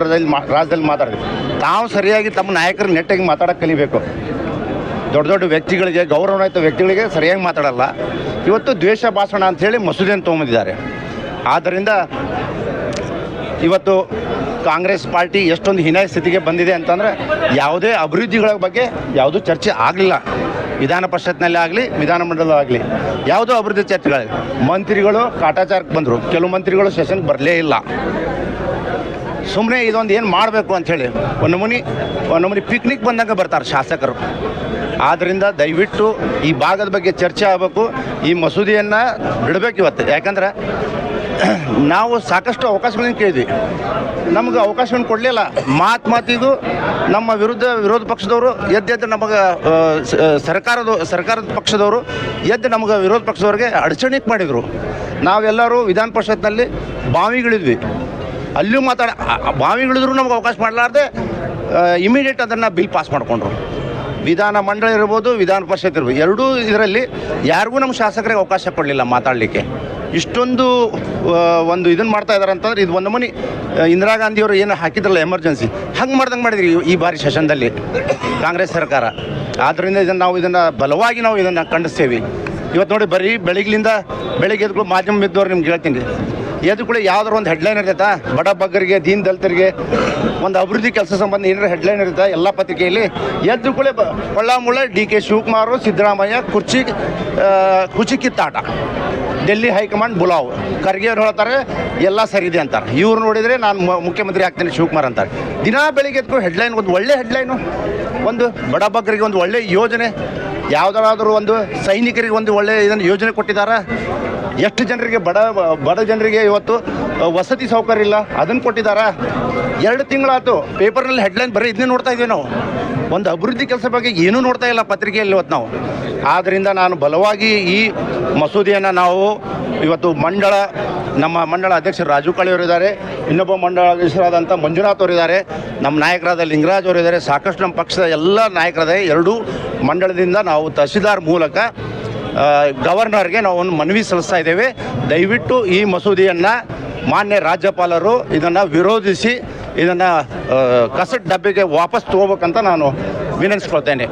ರಾಜ್ಯದಲ್ಲಿ ಮಾತಾಡಿದ್ವಿ. ತಾವು ಸರಿಯಾಗಿ ತಮ್ಮ ನಾಯಕರು ನೆಟ್ಟಾಗಿ ಮಾತಾಡೋಕ್ಕೆ ಕಲಿಬೇಕು. ದೊಡ್ಡ ದೊಡ್ಡ ವ್ಯಕ್ತಿಗಳಿಗೆ, ಗೌರವಾನ್ವಿತ ವ್ಯಕ್ತಿಗಳಿಗೆ ಸರಿಯಾಗಿ ಮಾತಾಡಲ್ಲ. ಇವತ್ತು ದ್ವೇಷ ಭಾಷಣ ಅಂಥೇಳಿ ಮಸೂದೆಯನ್ನು ತೊಗೊಂಬಂದಿದ್ದಾರೆ. ಆದ್ದರಿಂದ ಇವತ್ತು ಕಾಂಗ್ರೆಸ್ ಪಾರ್ಟಿ ಎಷ್ಟೊಂದು ಹೀನಾಯ ಸ್ಥಿತಿಗೆ ಬಂದಿದೆ ಅಂತಂದರೆ, ಯಾವುದೇ ಅಭಿವೃದ್ಧಿಗಳ ಬಗ್ಗೆ ಯಾವುದೂ ಚರ್ಚೆ ಆಗಲಿಲ್ಲ. ವಿಧಾನ ಪರಿಷತ್ನಲ್ಲಿ ಆಗಲಿ, ವಿಧಾನಮಂಡಲದಾಗಲಿ ಯಾವುದೋ ಅಭಿವೃದ್ಧಿ ಚರ್ಚೆಗಳಿಲ್ಲ. ಮಂತ್ರಿಗಳು ಕಾಟಾಚಾರಕ್ಕೆ ಬಂದರು, ಕೆಲವು ಮಂತ್ರಿಗಳು ಸೆಷನ್ಗೆ ಬರಲೇ ಇಲ್ಲ. ಸುಮ್ಮನೆ ಇದೊಂದು ಏನು ಮಾಡಬೇಕು ಅಂಥೇಳಿ ಒಂದು ನಮೂನಿ ಪಿಕ್ನಿಕ್ ಬಂದಾಗ ಬರ್ತಾರೆ ಶಾಸಕರು. ಆದ್ದರಿಂದ ದಯವಿಟ್ಟು ಈ ಭಾಗದ ಬಗ್ಗೆ ಚರ್ಚೆ ಆಗಬೇಕು. ಈ ಮಸೂದೆಯನ್ನು ಬಿಡಬೇಕು ಇವತ್ತು. ಯಾಕಂದ್ರೆ ನಾವು ಸಾಕಷ್ಟು ಅವಕಾಶಗಳನ್ನು ಕೇಳಿದ್ವಿ, ನಮಗೆ ಅವಕಾಶವನ್ನು ಕೊಡಲಿಲ್ಲ. ಮಾತಿಗೂ ನಮ್ಮ ವಿರೋಧ ಪಕ್ಷದವರು ಎದ್ದು ನಮಗೆ ಸರ್ಕಾರದ ಪಕ್ಷದವರು ಎದ್ದು ನಮಗೆ ವಿರೋಧ ಪಕ್ಷದವ್ರಿಗೆ ಅಡಚಣೆಗೆ ಮಾಡಿದರು. ನಾವೆಲ್ಲರೂ ವಿಧಾನ ಪರಿಷತ್ನಲ್ಲಿ ಬಾವಿಗಳಿದ್ವಿ, ಅಲ್ಲಿಯೂ ಬಾವಿಗಳಿದ್ರು ನಮ್ಗೆ ಅವಕಾಶ ಮಾಡಲಾರ್ದೆ ಇಮಿಡಿಯೇಟ್ ಅದನ್ನು ಬಿಲ್ ಪಾಸ್ ಮಾಡಿಕೊಂಡ್ರು. ವಿಧಾನ ಮಂಡಳಿ ಇರ್ಬೋದು, ವಿಧಾನ ಪರಿಷತ್ ಇರ್ಬೋದು, ಎರಡೂ ಇದರಲ್ಲಿ ಯಾರಿಗೂ ನಮ್ಮ ಶಾಸಕರಿಗೆ ಅವಕಾಶ ಕೊಡಲಿಲ್ಲ ಮಾತಾಡಲಿಕ್ಕೆ. ಇಷ್ಟೊಂದು ಒಂದು ಇದನ್ನು ಮಾಡ್ತಾ ಇದ್ದಾರೆ ಅಂತಂದ್ರೆ, ಇದು ಒಂದು ನಮೂನಿ ಇಂದಿರಾ ಗಾಂಧಿಯವರು ಏನು ಹಾಕಿದ್ರಲ್ಲ ಎಮರ್ಜೆನ್ಸಿ, ಹಂಗೆ ಮಾಡ್ದಂಗೆ ಈ ಬಾರಿ ಸೆಷನ್ದಲ್ಲಿ ಕಾಂಗ್ರೆಸ್ ಸರ್ಕಾರ. ಆದ್ದರಿಂದ ಇದನ್ನು ಬಲವಾಗಿ ನಾವು ಇದನ್ನು ಖಂಡಿಸ್ತೇವೆ. ಇವತ್ತು ನೋಡಿ, ಬರೀ ಬೆಳಿಗ್ಗೆ ಎದ್ಕೊಂಡು ಮಾಧ್ಯಮ ಬಿದ್ದವ್ರು ನಿಮ್ಗೆ ಹೇಳ್ತೀನಿ, ಎದ್ದು ಕೂಡ ಯಾವ್ದಾರು ಒಂದು ಹೆಡ್ಲೈನ್ ಇರ್ತೈತಾ, ಬಡ ಬಗ್ಗರಿಗೆ, ದೀನ್ ದಲಿತರಿಗೆ ಒಂದು ಅಭಿವೃದ್ಧಿ ಕೆಲಸ ಸಂಬಂಧ ಏನಾರು ಹೆಡ್ಲೈನ್ ಇರುತ್ತೆ ಎಲ್ಲ ಪತ್ರಿಕೆಯಲ್ಲಿ. ಎದ್ದು ಕೂಡ ಮುಳ್ಳ DK ಶಿವಕುಮಾರ್, ಸಿದ್ದರಾಮಯ್ಯ ಕುಚಿ ಕಿತ್ತಾಟ, ಡೆಲ್ಲಿ ಹೈಕಮಾಂಡ್ ಬುಲಾವ್, ಖರ್ಗೆ ಅವ್ರು ಹೇಳ್ತಾರೆ ಎಲ್ಲ ಸರಿ ಇದೆ ಅಂತಾರೆ. ಇವ್ರು ನೋಡಿದರೆ ನಾನು ಮುಖ್ಯಮಂತ್ರಿ ಆಗ್ತೇನೆ ಶಿವಕುಮಾರ್ ಅಂತಾರೆ. ದಿನ ಬೆಳಿಗ್ಗೆ ಎದ್ದು ಹೆಡ್ಲೈನ್, ಒಂದು ಒಳ್ಳೆ ಹೆಡ್ಲೈನು, ಒಂದು ಬಡ ಬಗ್ಗರಿಗೆ ಒಂದು ಒಳ್ಳೆ ಯೋಜನೆ, ಯಾವುದಾದ್ರೂ ಒಂದು ಸೈನಿಕರಿಗೆ ಒಂದು ಒಳ್ಳೆ ಇದನ್ನು ಯೋಜನೆ ಕೊಟ್ಟಿದ್ದಾರೆ. ಎಷ್ಟು ಜನರಿಗೆ ಬಡ ಜನರಿಗೆ ಇವತ್ತು ವಸತಿ ಸೌಕರ್ಯ ಇಲ್ಲ, ಅದನ್ನು ಕೊಟ್ಟಿದ್ದಾರೆ. 2 ತಿಂಗಳಾಯ್ತು ಪೇಪರ್ನಲ್ಲಿ ಹೆಡ್ಲೈನ್ ಬರೀ ಇದನ್ನೇ ನೋಡ್ತಾ ಇದ್ದೀವಿ ನಾವು. ಒಂದು ಅಭಿವೃದ್ಧಿ ಕೆಲಸ ಬಗ್ಗೆ ಏನೂ ನೋಡ್ತಾ ಇಲ್ಲ ಪತ್ರಿಕೆಯಲ್ಲಿ ಇವತ್ತು ನಾವು. ಆದ್ದರಿಂದ ನಾನು ಬಲವಾಗಿ ಈ ಮಸೂದೆಯನ್ನು ನಾವು ಇವತ್ತು ನಮ್ಮ ಮಂಡಳ ಅಧ್ಯಕ್ಷರು ರಾಜು ಕಾಳಿಯವರಿದ್ದಾರೆ, ಇನ್ನೊಬ್ಬ ಮಂಡಳ ಅಧ್ಯಕ್ಷರಾದಂಥ ಮಂಜುನಾಥ್ ಅವರಿದ್ದಾರೆ, ನಮ್ಮ ನಾಯಕರಾದ ಲಿಂಗರಾಜ್ ಅವರಿದ್ದಾರೆ, ಸಾಕಷ್ಟು ನಮ್ಮ ಪಕ್ಷದ ಎಲ್ಲ ನಾಯಕರಾದ 2 ಮಂಡಳದಿಂದ ನಾವು ತಹಸೀಲ್ದಾರ್ ಮೂಲಕ ಗವರ್ನರ್ಗೆ ನಾವು ಒಂದು ಮನವಿ ಸಲ್ಲಿಸ್ತಾ ಇದ್ದೇವೆ. ದಯವಿಟ್ಟು ಈ ಮಸೂದೆಯನ್ನು ಮಾನ್ಯ ರಾಜ್ಯಪಾಲರು ಇದನ್ನು ವಿರೋಧಿಸಿ ಇದನ್ನು ಕಸದ ಡಬ್ಬಿಗೆ ವಾಪಸ್ ತೊಗೋಬೇಕಂತ ನಾನು ವಿನಂತಿಸ್ಕೊಳ್ತೇನೆ.